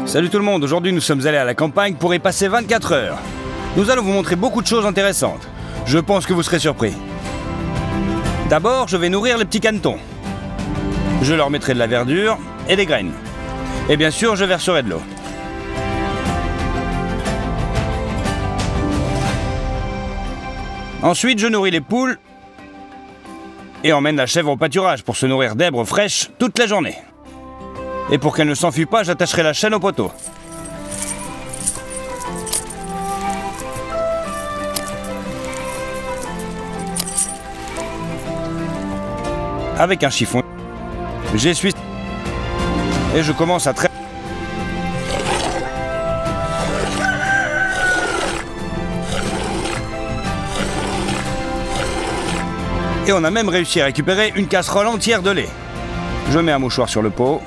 Salut tout le monde, aujourd'hui nous sommes allés à la campagne pour y passer 24 heures. Nous allons vous montrer beaucoup de choses intéressantes. Je pense que vous serez surpris. D'abord, je vais nourrir les petits canetons. Je leur mettrai de la verdure et des graines. Et bien sûr, je verserai de l'eau. Ensuite, je nourris les poules et emmène la chèvre au pâturage pour se nourrir d'herbes fraîches toute la journée. Et pour qu'elle ne s'enfuit pas, j'attacherai la chaîne au poteau. Avec un chiffon, j'essuie et je commence à traire. Et on a même réussi à récupérer une casserole entière de lait. Je mets un mouchoir sur le pot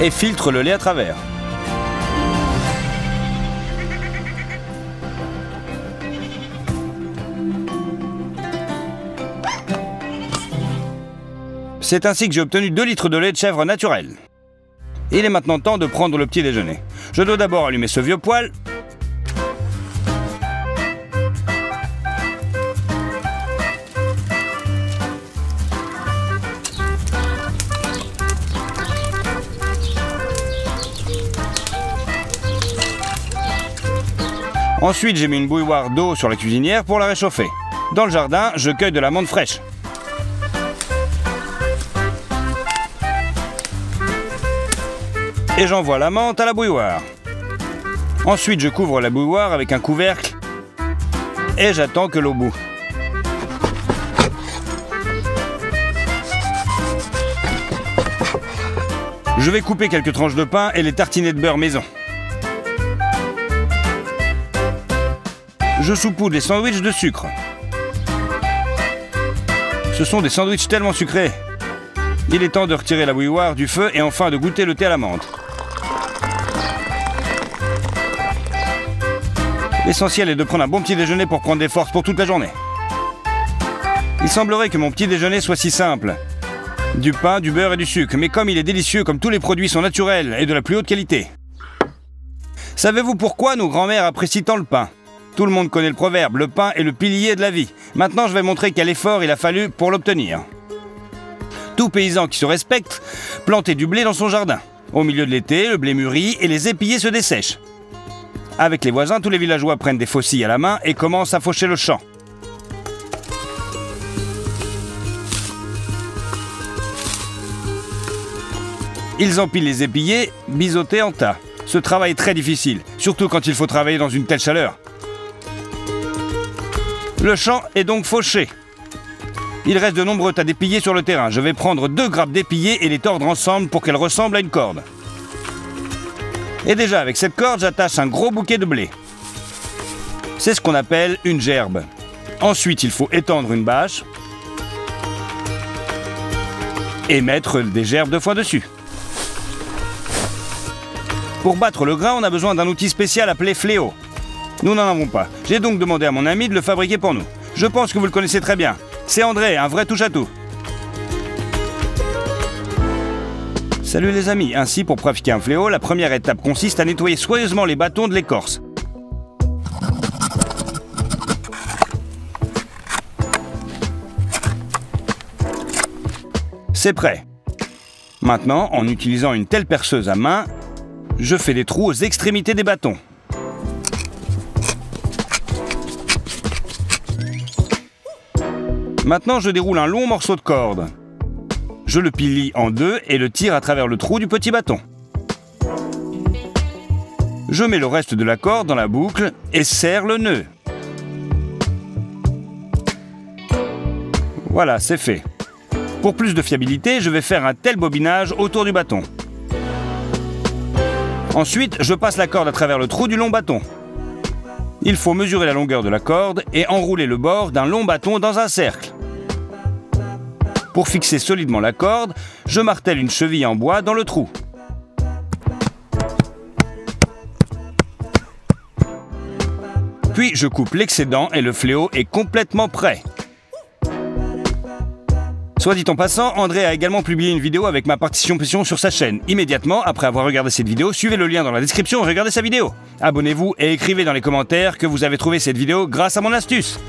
et filtre le lait à travers. C'est ainsi que j'ai obtenu 2 litres de lait de chèvre naturel. Il est maintenant temps de prendre le petit déjeuner. Je dois d'abord allumer ce vieux poêle. Ensuite, j'ai mis une bouilloire d'eau sur la cuisinière pour la réchauffer. Dans le jardin, je cueille de la menthe fraîche. Et j'envoie la menthe à la bouilloire. Ensuite, je couvre la bouilloire avec un couvercle et j'attends que l'eau bout. Je vais couper quelques tranches de pain et les tartiner de beurre maison. Je saupoudre les sandwichs de sucre. Ce sont des sandwichs tellement sucrés. Il est temps de retirer la bouilloire du feu et enfin de goûter le thé à la menthe. L'essentiel est de prendre un bon petit déjeuner pour prendre des forces pour toute la journée. Il semblerait que mon petit déjeuner soit si simple. Du pain, du beurre et du sucre, mais comme il est délicieux, comme tous les produits sont naturels et de la plus haute qualité. Savez-vous pourquoi nos grands-mères apprécient tant le pain ? Tout le monde connaît le proverbe, le pain est le pilier de la vie. Maintenant, je vais montrer quel effort il a fallu pour l'obtenir. Tout paysan qui se respecte plantait du blé dans son jardin. Au milieu de l'été, le blé mûrit et les épillets se dessèchent. Avec les voisins, tous les villageois prennent des faucilles à la main et commencent à faucher le champ. Ils empilent les épillets, biseautés en tas. Ce travail est très difficile, surtout quand il faut travailler dans une telle chaleur. Le champ est donc fauché. Il reste de nombreux tas d'épillets sur le terrain. Je vais prendre 2 grappes d'épillets et les tordre ensemble pour qu'elles ressemblent à une corde. Et déjà, avec cette corde, j'attache un gros bouquet de blé. C'est ce qu'on appelle une gerbe. Ensuite, il faut étendre une bâche et mettre des gerbes 2 fois dessus. Pour battre le grain, on a besoin d'un outil spécial appelé fléau. Nous n'en avons pas. J'ai donc demandé à mon ami de le fabriquer pour nous. Je pense que vous le connaissez très bien. C'est André, un vrai touche-à-tout. Salut les amis. Ainsi, pour pratiquer un fléau, la première étape consiste à nettoyer soigneusement les bâtons de l'écorce. C'est prêt. Maintenant, en utilisant une telle perceuse à main, je fais des trous aux extrémités des bâtons. Maintenant, je déroule un long morceau de corde. Je le pilie en 2 et le tire à travers le trou du petit bâton. Je mets le reste de la corde dans la boucle et serre le nœud. Voilà, c'est fait. Pour plus de fiabilité, je vais faire un tel bobinage autour du bâton. Ensuite, je passe la corde à travers le trou du long bâton. Il faut mesurer la longueur de la corde et enrouler le bord d'un long bâton dans un cercle. Pour fixer solidement la corde, je martèle une cheville en bois dans le trou. Puis je coupe l'excédent et le fléau est complètement prêt. Soit dit en passant, André a également publié une vidéo avec ma participation sur sa chaîne. Immédiatement, après avoir regardé cette vidéo, suivez le lien dans la description et regardez sa vidéo. Abonnez-vous et écrivez dans les commentaires que vous avez trouvé cette vidéo grâce à mon astuce.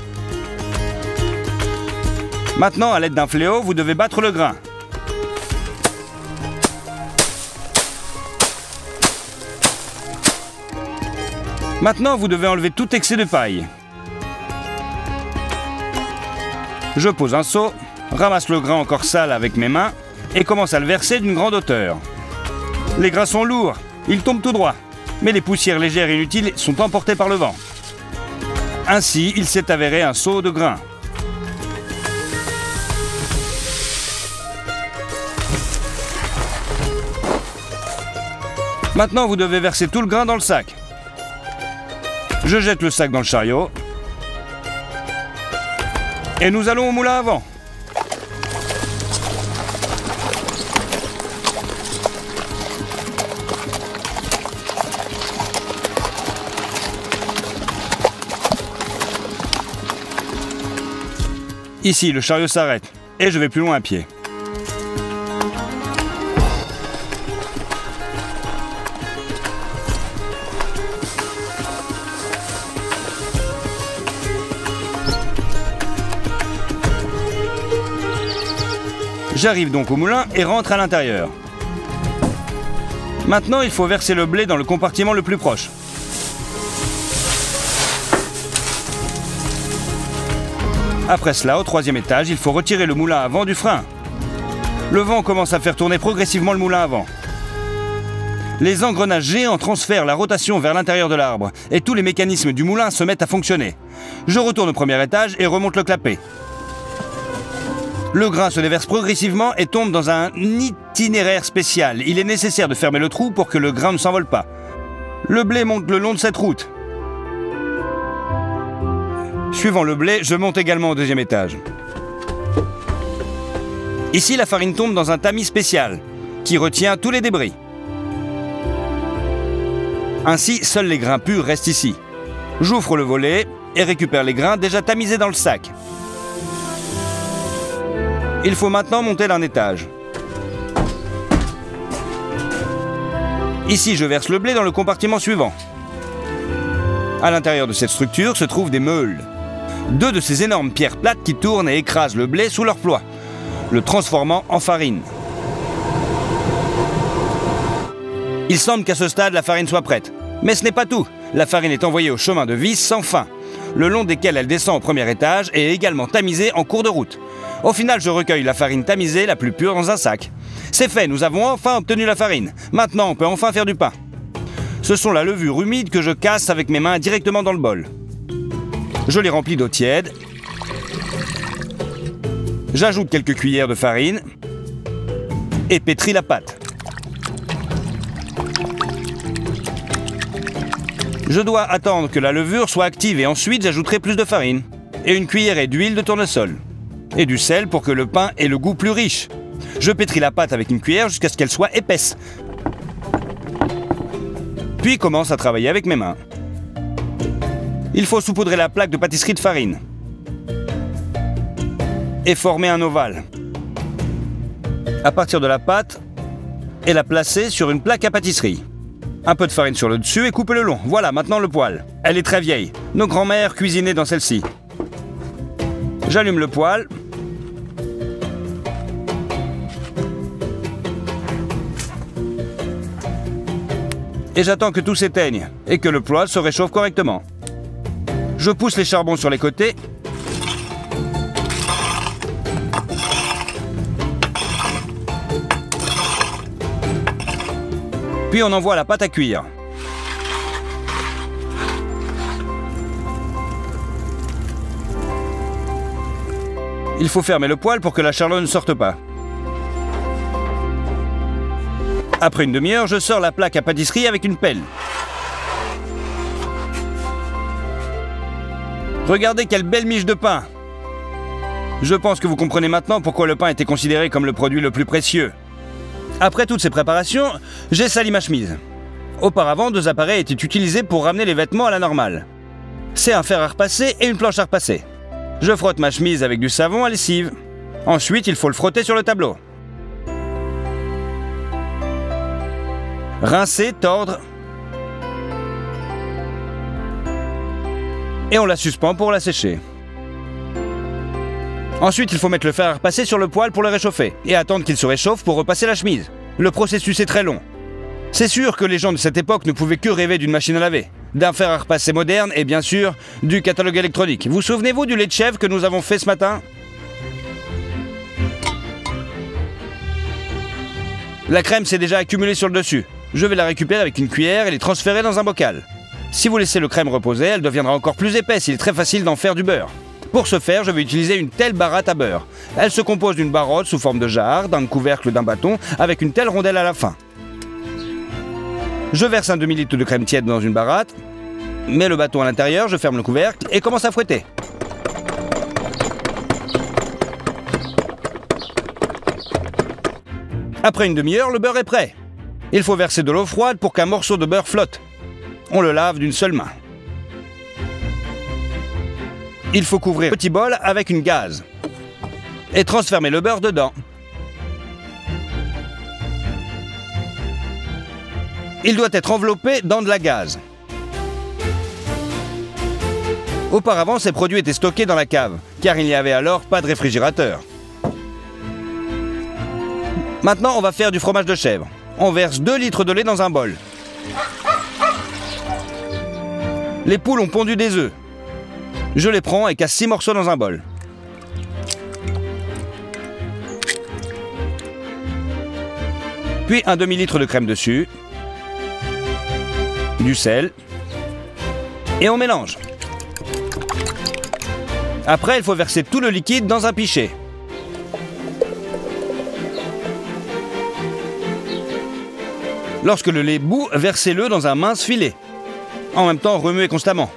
Maintenant, à l'aide d'un fléau, vous devez battre le grain. Maintenant, vous devez enlever tout excès de paille. Je pose un seau, ramasse le grain encore sale avec mes mains et commence à le verser d'une grande hauteur. Les grains sont lourds, ils tombent tout droit, mais les poussières légères et inutiles sont emportées par le vent. Ainsi, il s'est avéré un seau de grains. Maintenant, vous devez verser tout le grain dans le sac. Je jette le sac dans le chariot. Et nous allons au moulin à vent. Ici, le chariot s'arrête et je vais plus loin à pied. J'arrive donc au moulin et rentre à l'intérieur. Maintenant, il faut verser le blé dans le compartiment le plus proche. Après cela, au 3e étage, il faut retirer le moulin à vent du frein. Le vent commence à faire tourner progressivement le moulin à vent. Les engrenages géants transfèrent la rotation vers l'intérieur de l'arbre et tous les mécanismes du moulin se mettent à fonctionner. Je retourne au 1er étage et remonte le clapet. Le grain se déverse progressivement et tombe dans un itinéraire spécial. Il est nécessaire de fermer le trou pour que le grain ne s'envole pas. Le blé monte le long de cette route. Suivant le blé, je monte également au 2e étage. Ici, la farine tombe dans un tamis spécial qui retient tous les débris. Ainsi, seuls les grains purs restent ici. J'ouvre le volet et récupère les grains déjà tamisés dans le sac. Il faut maintenant monter d'un étage. Ici, je verse le blé dans le compartiment suivant. À l'intérieur de cette structure se trouvent des meules. 2 de ces énormes pierres plates qui tournent et écrasent le blé sous leur poids, le transformant en farine. Il semble qu'à ce stade, la farine soit prête. Mais ce n'est pas tout. La farine est envoyée au chemin de vis sans fin, le long desquels elle descend au 1er étage et est également tamisée en cours de route. Au final, je recueille la farine tamisée la plus pure dans un sac. C'est fait, nous avons enfin obtenu la farine. Maintenant, on peut enfin faire du pain. Ce sont la levure humide que je casse avec mes mains directement dans le bol. Je les remplis d'eau tiède. J'ajoute quelques cuillères de farine et pétris la pâte. Je dois attendre que la levure soit active et ensuite j'ajouterai plus de farine et une cuillerée d'huile de tournesol. Et du sel pour que le pain ait le goût plus riche. Je pétris la pâte avec une cuillère jusqu'à ce qu'elle soit épaisse. Puis commence à travailler avec mes mains. Il faut saupoudrer la plaque de pâtisserie de farine et former un ovale. À partir de la pâte, et la placer sur une plaque à pâtisserie. Un peu de farine sur le dessus et couper le long. Voilà, maintenant le poêle. Elle est très vieille. Nos grands-mères cuisinaient dans celle-ci. J'allume le poêle. Et j'attends que tout s'éteigne et que le poêle se réchauffe correctement. Je pousse les charbons sur les côtés. Puis on envoie la pâte à cuire. Il faut fermer le poêle pour que la charlotte ne sorte pas. Après une demi-heure, je sors la plaque à pâtisserie avec une pelle. Regardez quelle belle miche de pain! Je pense que vous comprenez maintenant pourquoi le pain était considéré comme le produit le plus précieux. Après toutes ces préparations, j'ai sali ma chemise. Auparavant, 2 appareils étaient utilisés pour ramener les vêtements à la normale. C'est un fer à repasser et une planche à repasser. Je frotte ma chemise avec du savon à lessive. Ensuite, il faut le frotter sur le tableau. Rincer, tordre. Et on la suspend pour la sécher. Ensuite, il faut mettre le fer à repasser sur le poêle pour le réchauffer et attendre qu'il se réchauffe pour repasser la chemise. Le processus est très long. C'est sûr que les gens de cette époque ne pouvaient que rêver d'une machine à laver, d'un fer à repasser moderne et bien sûr du catalogue électronique. Vous souvenez-vous du lait de chèvre que nous avons fait ce matin? La crème s'est déjà accumulée sur le dessus. Je vais la récupérer avec une cuillère et les transférer dans un bocal. Si vous laissez le crème reposer, elle deviendra encore plus épaisse. Il est très facile d'en faire du beurre. Pour ce faire, je vais utiliser une telle baratte à beurre. Elle se compose d'une barotte sous forme de jarre, d'un couvercle d'un bâton, avec une telle rondelle à la fin. Je verse un demi-litre de crème tiède dans une baratte, mets le bâton à l'intérieur, je ferme le couvercle et commence à fouetter. Après une demi-heure, le beurre est prêt. Il faut verser de l'eau froide pour qu'un morceau de beurre flotte. On le lave d'une seule main. Il faut couvrir le petit bol avec une gaze et transformer le beurre dedans. Il doit être enveloppé dans de la gaze. Auparavant, ces produits étaient stockés dans la cave, car il n'y avait alors pas de réfrigérateur. Maintenant, on va faire du fromage de chèvre. On verse 2 litres de lait dans un bol. Les poules ont pondu des œufs. Je les prends et casse 6 morceaux dans un bol. Puis un demi-litre de crème dessus. Du sel. Et on mélange. Après, il faut verser tout le liquide dans un pichet. Lorsque le lait bout, versez-le dans un mince filet. En même temps, remuez constamment.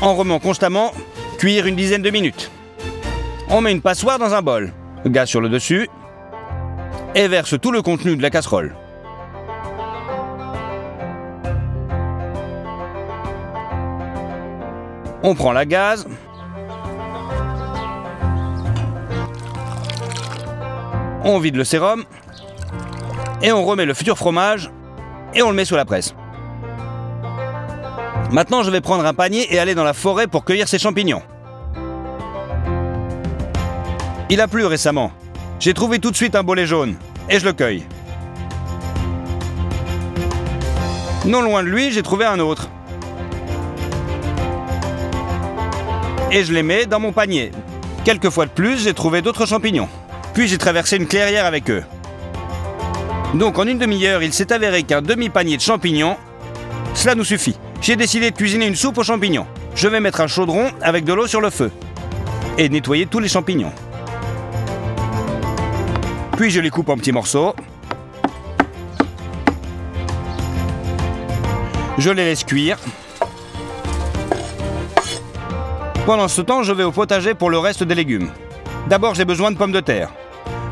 En remuant constamment, cuire une dizaine de minutes. On met une passoire dans un bol, gaz sur le dessus, et verse tout le contenu de la casserole. On prend la gaze, on vide le sérum, et on remet le futur fromage, et on le met sous la presse. Maintenant, je vais prendre un panier et aller dans la forêt pour cueillir ces champignons. Il a plu récemment. J'ai trouvé tout de suite un bolet jaune, et je le cueille. Non loin de lui, j'ai trouvé un autre. Et je les mets dans mon panier. Quelques fois de plus, j'ai trouvé d'autres champignons. Puis j'ai traversé une clairière avec eux. Donc en une demi-heure, il s'est avéré qu'un demi-panier de champignons, cela nous suffit. J'ai décidé de cuisiner une soupe aux champignons. Je vais mettre un chaudron avec de l'eau sur le feu et nettoyer tous les champignons. Puis je les coupe en petits morceaux. Je les laisse cuire. Pendant ce temps, je vais au potager pour le reste des légumes. D'abord, j'ai besoin de pommes de terre.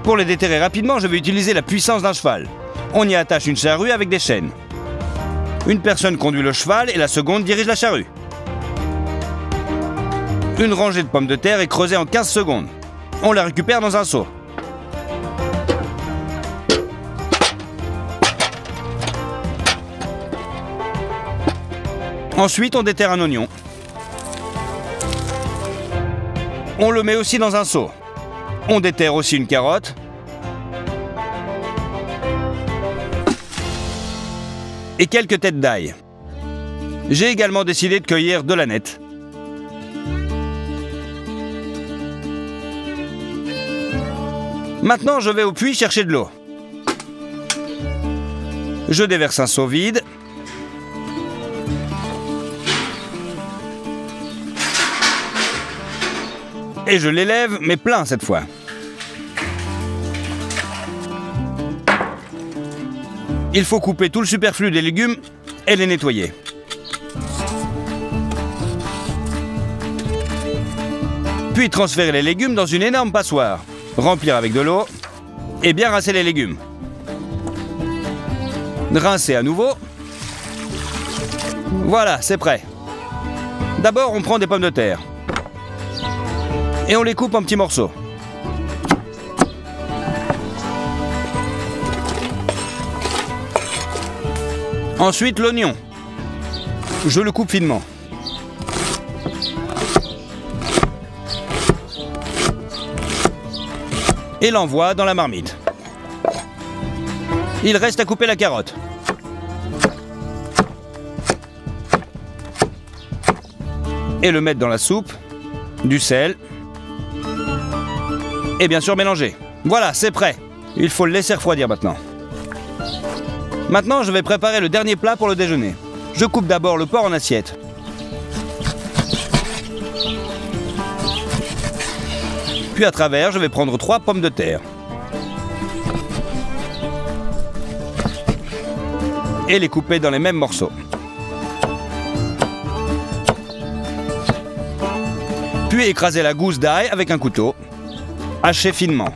Pour les déterrer rapidement, je vais utiliser la puissance d'un cheval. On y attache une charrue avec des chaînes. Une personne conduit le cheval et la seconde dirige la charrue. Une rangée de pommes de terre est creusée en 15 secondes. On la récupère dans un seau. Ensuite, on déterre un oignon. On le met aussi dans un seau. On déterre aussi une carotte. Et quelques têtes d'ail. J'ai également décidé de cueillir de l'aneth. Maintenant, je vais au puits chercher de l'eau. Je déverse un seau vide. Et je l'élève, mais plein cette fois. Il faut couper tout le superflu des légumes et les nettoyer. Puis transférer les légumes dans une énorme passoire. Remplir avec de l'eau et bien rincer les légumes. Rincer à nouveau. Voilà, c'est prêt. D'abord, on prend des pommes de terre. Et on les coupe en petits morceaux. Ensuite, l'oignon. Je le coupe finement. Et l'envoie dans la marmite. Il reste à couper la carotte. Et le mettre dans la soupe, du sel, et bien sûr mélanger. Voilà, c'est prêt. Il faut le laisser refroidir maintenant. Maintenant, je vais préparer le dernier plat pour le déjeuner. Je coupe d'abord le porc en assiette. Puis à travers, je vais prendre 3 pommes de terre. Et les couper dans les mêmes morceaux. Puis écraser la gousse d'ail avec un couteau, hacher finement.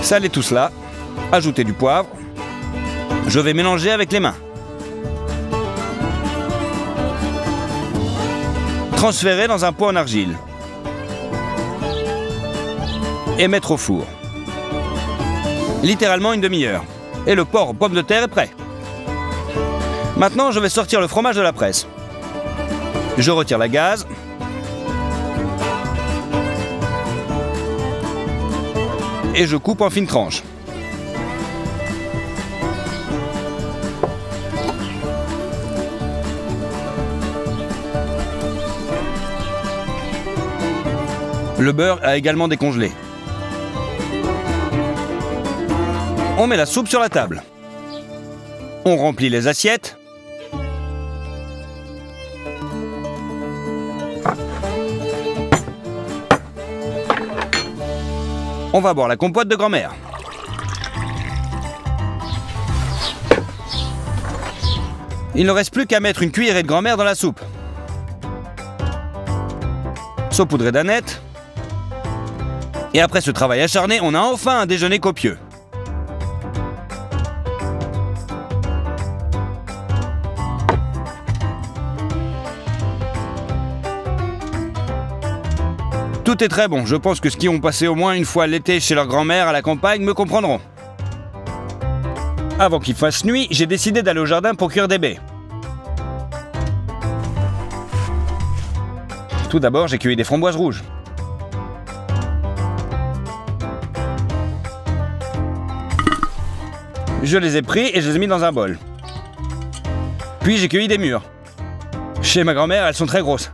Saler tout cela, ajouter du poivre. Je vais mélanger avec les mains. Transférer dans un pot en argile. Et mettre au four. Littéralement une demi-heure. Et le porc aux pommes de terre est prêt. Maintenant, je vais sortir le fromage de la presse. Je retire la gaze. Et je coupe en fines tranches. Le beurre a également décongelé. On met la soupe sur la table. On remplit les assiettes. On va boire la compote de grand-mère. Il ne reste plus qu'à mettre une cuillerée de grand-mère dans la soupe. Saupoudrer d'aneth. Et après ce travail acharné, on a enfin un déjeuner copieux. Tout est très bon. Je pense que ceux qui ont passé au moins une fois l'été chez leur grand-mère à la campagne me comprendront. Avant qu'il fasse nuit, j'ai décidé d'aller au jardin pour cueillir des baies. Tout d'abord, j'ai cueilli des framboises rouges. Je les ai pris et je les ai mis dans un bol. Puis j'ai cueilli des mûres. Chez ma grand-mère, elles sont très grosses.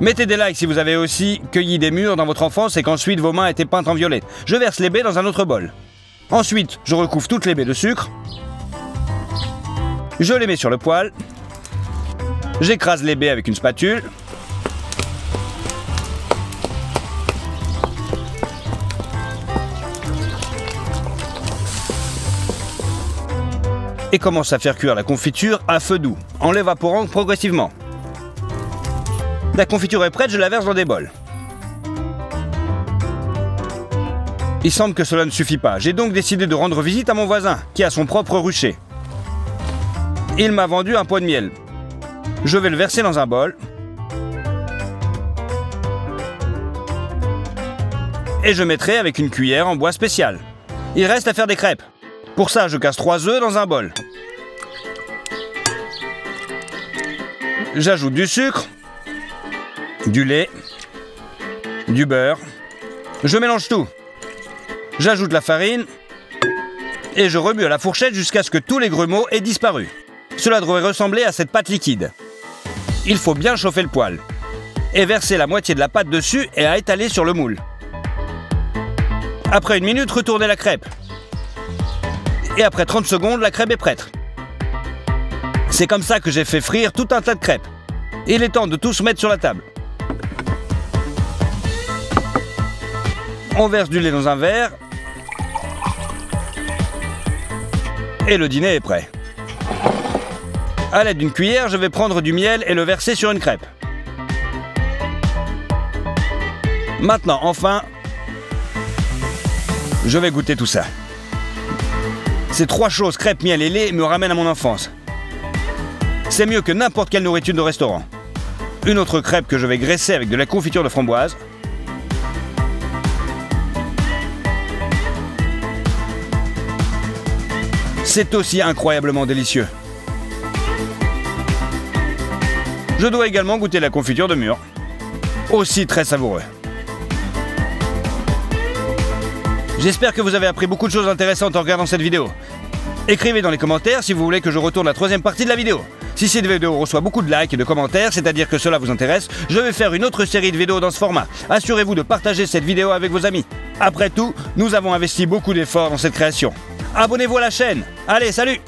Mettez des likes si vous avez aussi cueilli des mûres dans votre enfance et qu'ensuite vos mains étaient peintes en violet. Je verse les baies dans un autre bol. Ensuite, je recouvre toutes les baies de sucre. Je les mets sur le poêle. J'écrase les baies avec une spatule. Et commence à faire cuire la confiture à feu doux, en l'évaporant progressivement. La confiture est prête, je la verse dans des bols. Il semble que cela ne suffit pas. J'ai donc décidé de rendre visite à mon voisin, qui a son propre rucher. Il m'a vendu un pot de miel. Je vais le verser dans un bol. Et je mettrai avec une cuillère en bois spécial. Il reste à faire des crêpes. Pour ça, je casse 3 œufs dans un bol. J'ajoute du sucre, du lait, du beurre. Je mélange tout. J'ajoute la farine et je remue à la fourchette jusqu'à ce que tous les grumeaux aient disparu. Cela devrait ressembler à cette pâte liquide. Il faut bien chauffer le poêle et verser la moitié de la pâte dessus et à étaler sur le moule. Après 1 minute, retournez la crêpe. Et après 30 secondes, la crêpe est prête. C'est comme ça que j'ai fait frire tout un tas de crêpes. Il est temps de tous mettre sur la table. On verse du lait dans un verre. Et le dîner est prêt. À l'aide d'une cuillère, je vais prendre du miel et le verser sur une crêpe. Maintenant, enfin, je vais goûter tout ça. Ces 3 choses, crêpes, miel et lait, me ramènent à mon enfance. C'est mieux que n'importe quelle nourriture de restaurant. Une autre crêpe que je vais graisser avec de la confiture de framboise. C'est aussi incroyablement délicieux. Je dois également goûter la confiture de mûre. Aussi très savoureux. J'espère que vous avez appris beaucoup de choses intéressantes en regardant cette vidéo. Écrivez dans les commentaires si vous voulez que je retourne la 3e partie de la vidéo. Si cette vidéo reçoit beaucoup de likes et de commentaires, c'est-à-dire que cela vous intéresse, je vais faire une autre série de vidéos dans ce format. Assurez-vous de partager cette vidéo avec vos amis. Après tout, nous avons investi beaucoup d'efforts dans cette création. Abonnez-vous à la chaîne. Allez, salut!